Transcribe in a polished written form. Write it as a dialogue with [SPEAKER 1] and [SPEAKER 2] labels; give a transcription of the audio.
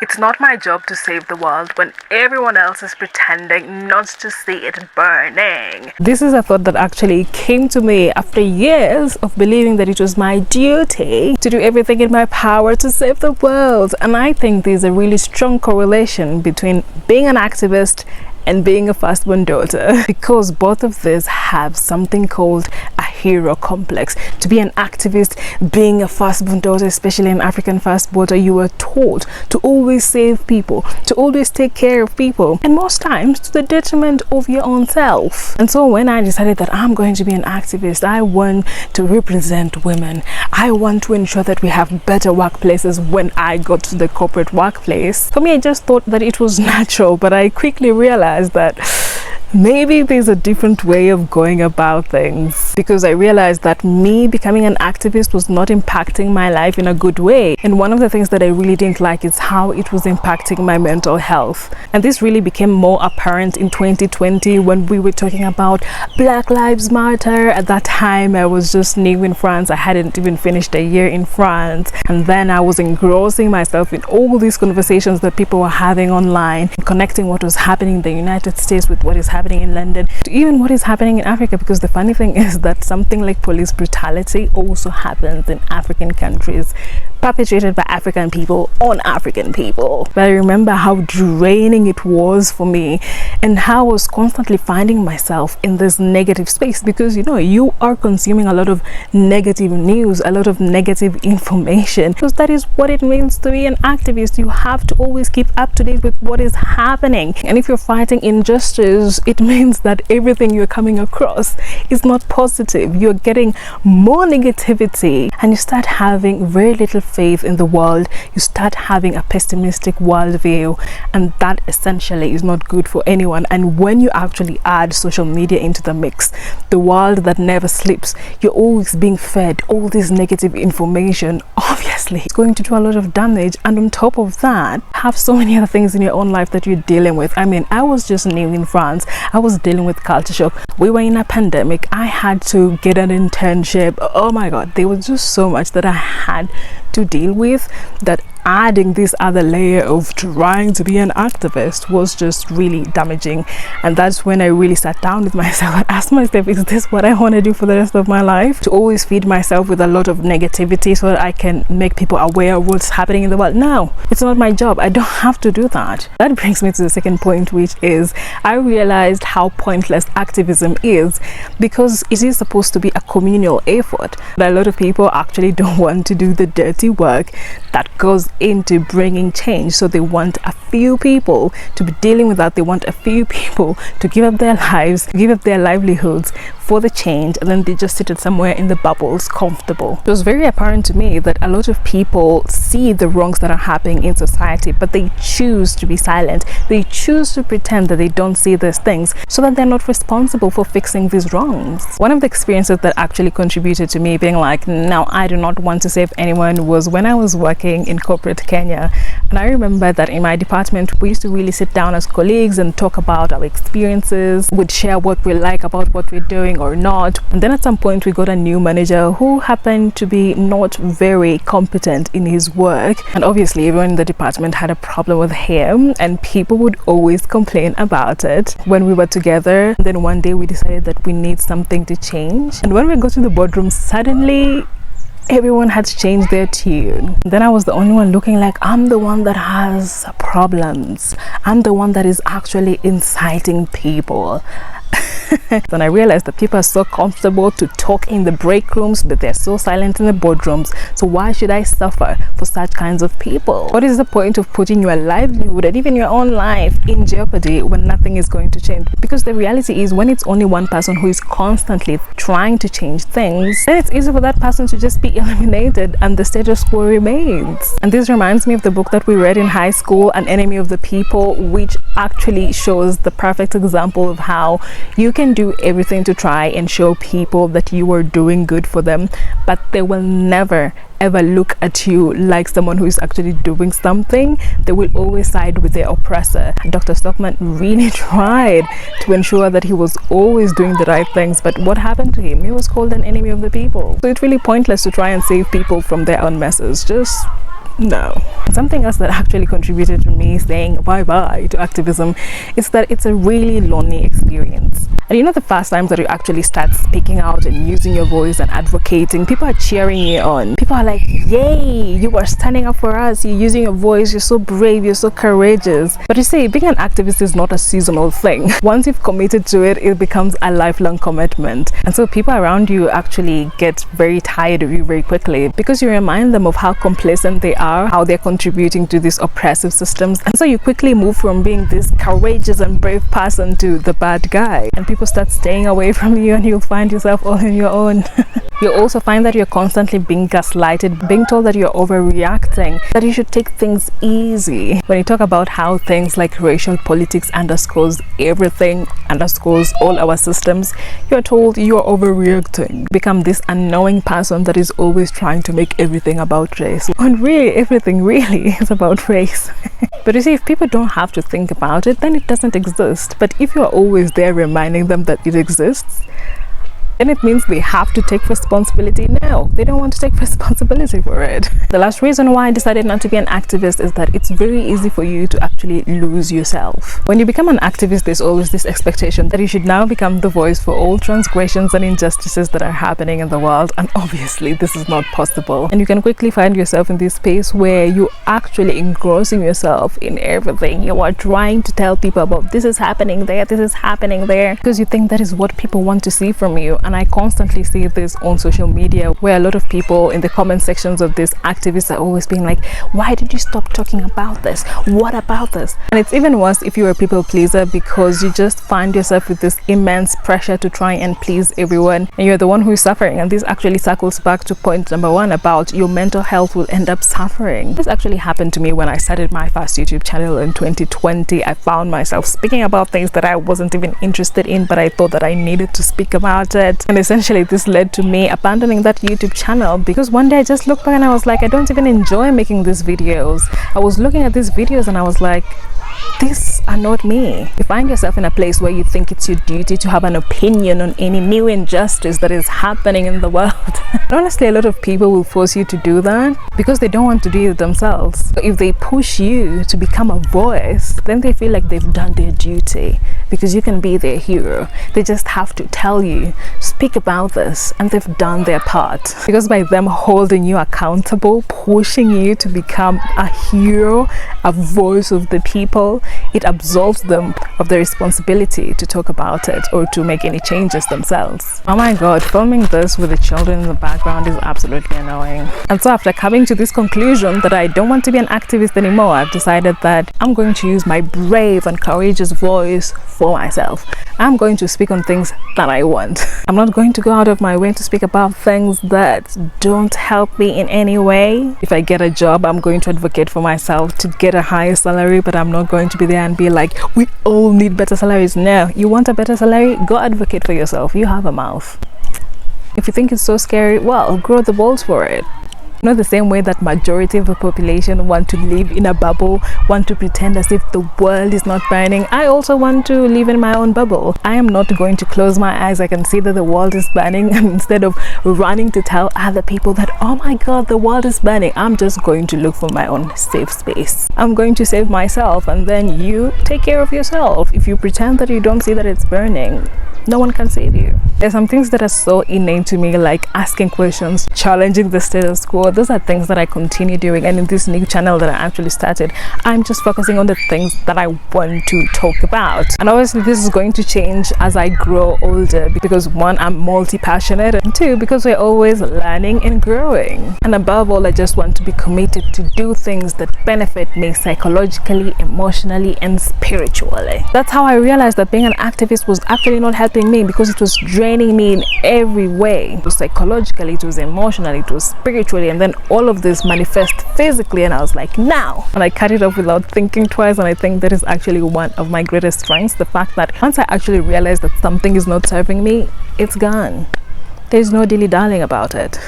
[SPEAKER 1] It's not my job to save the world when everyone else is pretending not to see it burning. This is a thought that actually came to me after years of believing that it was my duty to do everything in my power to save the world. And I think there's a really strong correlation between being an activist and being a firstborn daughter, because both of these have something called a hero complex. To be an activist, being a firstborn daughter, especially an African firstborn daughter, you were taught to always save people, to always take care of people, and most times to the detriment of your own self. And so when I decided that I'm going to be an activist, I want to represent women. I want to ensure that we have better workplaces when I got to the corporate workplace. For me, I just thought that it was natural, but I quickly realized that maybe there's a different way of going about things, because I realized that me becoming an activist was not impacting my life in a good way. And one of the things that I really didn't like is how it was impacting my mental health. And this really became more apparent in 2020 when we were talking about Black Lives Matter. At that time, I was just new in France. I hadn't even finished a year in France. And then I was engrossing myself in all these conversations that people were having online, connecting what was happening in the United States with what is happening in London, to even what is happening in Africa, because the funny thing is that something like police brutality also happens in African countries, perpetrated by African people on African people. But I remember how draining it was for me, and how I was constantly finding myself in this negative space, because you are consuming a lot of negative news, a lot of negative information, because that is what it means to be an activist. You have to always keep up to date with what is happening, and if you're fighting injustice, it means that everything you're coming across is not positive. You're getting more negativity, and you start having very little faith in the world. You start having a pessimistic worldview, and that essentially is not good for anyone. And when you actually add social media into the mix, the world that never sleeps, you're always being fed all this negative information, obviously it's going to do a lot of damage. And on top of that, have so many other things in your own life that you're dealing with. I mean, I was just new in France. I was dealing with culture shock. We were in a pandemic. I had to get an internship. Oh my god, there was just so much that I had to deal with, that adding this other layer of trying to be an activist was just really damaging. And that's when I really sat down with myself and asked myself, is this what I want to do for the rest of my life? To always feed myself with a lot of negativity so that I can make people aware of what's happening in the world? No, it's not my job. I don't have to do that. That brings me to the second point, which is I realized how pointless activism is, because it is supposed to be a communal effort. But a lot of people actually don't want to do the dirty work that goes into bringing change. So they want a few people to be dealing with that. They want a few people to give up their lives, give up their livelihoods for the change, and then they just sit it somewhere in the bubbles, comfortable. It was very apparent to me that a lot of people see the wrongs that are happening in society, but they choose to be silent. They choose to pretend that they don't see these things, so that they're not responsible for fixing these wrongs. One of the experiences that actually contributed to me being like, no, I do not want to save anyone, was when I was working in corporate Kenya. And I remember that in my department, we used to really sit down as colleagues and talk about our experiences. We'd share what we like about what we're doing or not. And then at some point we got a new manager who happened to be not very competent in his work, and obviously everyone in the department had a problem with him, and people would always complain about it when we were together. And then one day we decided that we need something to change, and when we got to the boardroom, suddenly everyone had changed their tune. Then I was the only one looking like I'm the one that has problems. I'm the one that is actually inciting people. Then I realized that people are so comfortable to talk in the break rooms, but they're so silent in the boardrooms. So why should I suffer for such kinds of people? What is the point of putting your livelihood and even your own life in jeopardy when nothing is going to change? Because the reality is, when it's only one person who is constantly trying to change things, then it's easy for that person to just be eliminated and the status quo remains. And this reminds me of the book that we read in high school, An Enemy of the People, which actually shows the perfect example of how you can do everything to try and show people that you are doing good for them, but they will never ever look at you like someone who is actually doing something. They will always side with their oppressor. Dr. Stockman really tried to ensure that he was always doing the right things, but what happened to him? He was called an enemy of the people. So it's really pointless to try and save people from their own messes. Just No. Something else that actually contributed to me saying bye-bye to activism is that it's a really lonely experience. And you know, the first times that you actually start speaking out and using your voice and advocating, people are cheering you on. People are like, yay, you are standing up for us, you're using your voice, you're so brave, you're so courageous. But you see, being an activist is not a seasonal thing. Once you've committed to it, it becomes a lifelong commitment. And so people around you actually get very tired of you very quickly because you remind them of how complacent they are, how they're contributing to these oppressive systems. And so you quickly move from being this courageous and brave person to the bad guy. And people start staying away from you and you'll find yourself all on your own. You'll also find that you're constantly being gaslighted, being told that you're overreacting, that you should take things easy. When you talk about how things like racial politics underscores everything, underscores all our systems, you're told you're overreacting. Become this annoying person that is always trying to make everything about race. When really, everything really is about race. But you see, if people don't have to think about it, then it doesn't exist. But if you're always there reminding them that it exists, then it means they have to take responsibility. No, they don't want to take responsibility for it. The last reason why I decided not to be an activist is that it's very easy for you to actually lose yourself. When you become an activist, there's always this expectation that you should now become the voice for all transgressions and injustices that are happening in the world, and obviously this is not possible. And you can quickly find yourself in this space where you're actually engrossing yourself in everything. You are trying to tell people about this is happening there, this is happening there, because you think that is what people want to see from you. And I constantly see this on social media where a lot of people in the comment sections of these activists are always being like, why did you stop talking about this? What about this? And it's even worse if you're a people pleaser, because you just find yourself with this immense pressure to try and please everyone, and you're the one who is suffering. And this actually circles back to point number one about your mental health will end up suffering. This actually happened to me when I started my first YouTube channel in 2020. I found myself speaking about things that I wasn't even interested in, but I thought that I needed to speak about it. And essentially this led to me abandoning that YouTube channel, because one day I just looked back and I was like, I don't even enjoy making these videos. I was looking at these videos and I was like, these are not me. You find yourself in a place where you think it's your duty to have an opinion on any new injustice that is happening in the world. And honestly, a lot of people will force you to do that because they don't want to do it themselves. So if they push you to become a voice, then they feel like they've done their duty because you can be their hero. They just have to tell you, speak about this, and they've done their part. Because by them holding you accountable, pushing you to become a hero, a voice of the people, it absolves them of the responsibility to talk about it or to make any changes themselves. Oh my god, filming this with the children in the background is absolutely annoying. And so after coming to this conclusion that I don't want to be an activist anymore, I've decided that I'm going to use my brave and courageous voice for myself. I'm going to speak on things that I want. I'm not going to go out of my way to speak about things that don't help me in any way. If I get a job, I'm going to advocate for myself to get a higher salary, but I'm not going to be there and be like, we all need better salaries. No, you want a better salary? Go advocate for yourself. You have a mouth. If you think it's so scary, well, grow the balls for it. Not the same way that majority of the population want to live in a bubble, want to pretend as if the world is not burning. I also want to live in my own bubble. I am not going to close my eyes. I can see that the world is burning, and instead of running to tell other people that, oh my god, the world is burning, I'm just going to look for my own safe space. I'm going to save myself, and then you take care of yourself. If you pretend that you don't see that it's burning, no one can save you. There's some things that are so innate to me, like asking questions, challenging the status quo. Those are things that I continue doing, and in this new channel that I actually started, I'm just focusing on the things that I want to talk about. And obviously this is going to change as I grow older, because one, I'm multi-passionate, and two, because we're always learning and growing. And above all, I just want to be committed to do things that benefit me psychologically, emotionally, and spiritually. That's how I realized that being an activist was actually not helping me, because it was draining me in every way. It was psychologically, it was emotionally, it was spiritually, and then all of this manifest physically. And I was like, now. And I cut it off without thinking twice. And I think that is actually one of my greatest strengths, the fact that once I actually realize that something is not serving me, it's gone. There's no dilly-dallying about it.